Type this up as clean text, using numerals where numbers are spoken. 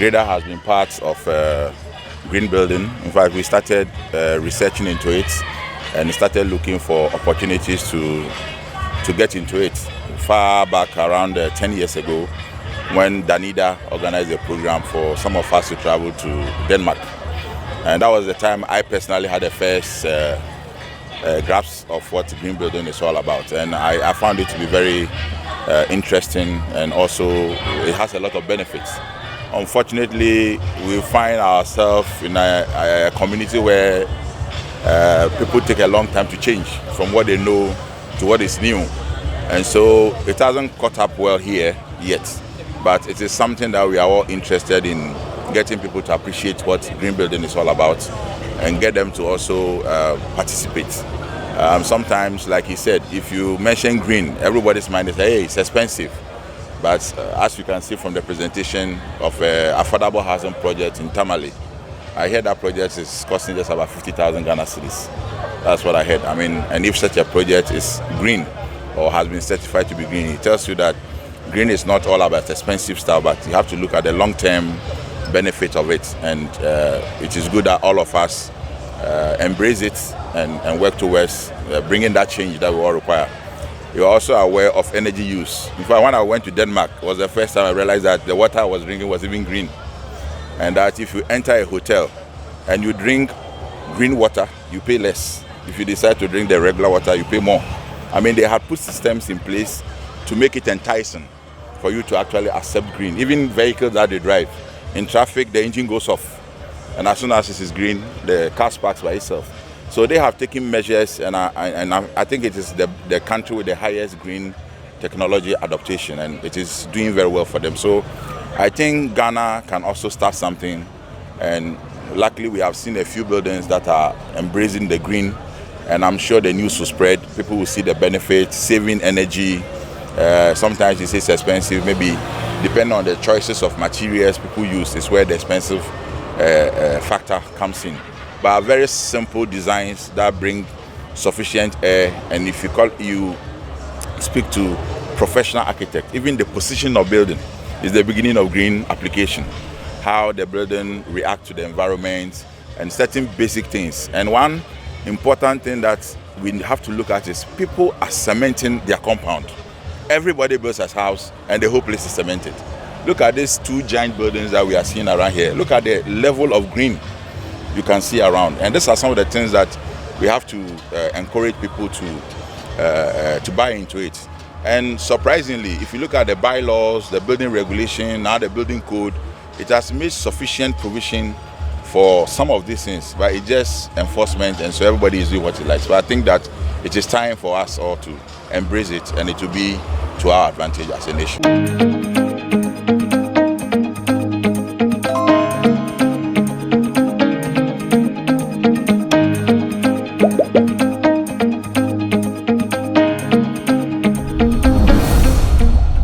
Grader has been part of green building. In fact, we started researching into it and started looking for opportunities to get into it far back around 10 years ago, when Danida organized a program for some of us to travel to Denmark. And that was the time I personally had the first grasp of what green building is all about. And I found it to be very interesting, and also it has a lot of benefits. Unfortunately, we find ourselves in a community where people take a long time to change from what they know to what is new. And so it hasn't caught up well here yet. But it is something that we are all interested in, getting people to appreciate what green building is all about and get them to also participate. Sometimes, like he said, if you mention green, everybody's mind is, hey, it's expensive. But as you can see from the presentation of affordable housing project in Tamale, I heard that project is costing just about 50,000 Ghana cedis. That's what I heard. I mean, and if such a project is green or has been certified to be green, it tells you that green is not all about expensive stuff, but you have to look at the long-term benefit of it. And it is good that all of us embrace it and work towards bringing that change that we all require. You're also aware of energy use. In fact, when I went to Denmark, it was the first time I realized that the water I was drinking was even green. And that if you enter a hotel and you drink green water, you pay less. If you decide to drink the regular water, you pay more. I mean, they have put systems in place to make it enticing for you to actually accept green. Even vehicles that they drive, in traffic, the engine goes off. And as soon as it is green, the car sparks by itself. So they have taken measures, and I think it is the country with the highest green technology adaptation, and it is doing very well for them. So I think Ghana can also start something, and luckily we have seen a few buildings that are embracing the green, and I'm sure the news will spread. People will see the benefits, saving energy. Sometimes you say it's expensive, maybe depending on the choices of materials people use is where the expensive factor comes in. But very simple designs that bring sufficient air, and if you speak to professional architect, even the position of building is the beginning of green application. How the building reacts to the environment and certain basic things. And one important thing that we have to look at is people are cementing their compound. Everybody builds a house and the whole place is cemented. Look at these two giant buildings that we are seeing around here. Look at the level of green you can see around. And these are some of the things that we have to encourage people to buy into it. And surprisingly, if you look at the bylaws, the building regulation, now the building code, it has made sufficient provision for some of these things, but it's just enforcement, and so everybody is doing what he likes. But I think that it is time for us all to embrace it, and it will be to our advantage as a nation.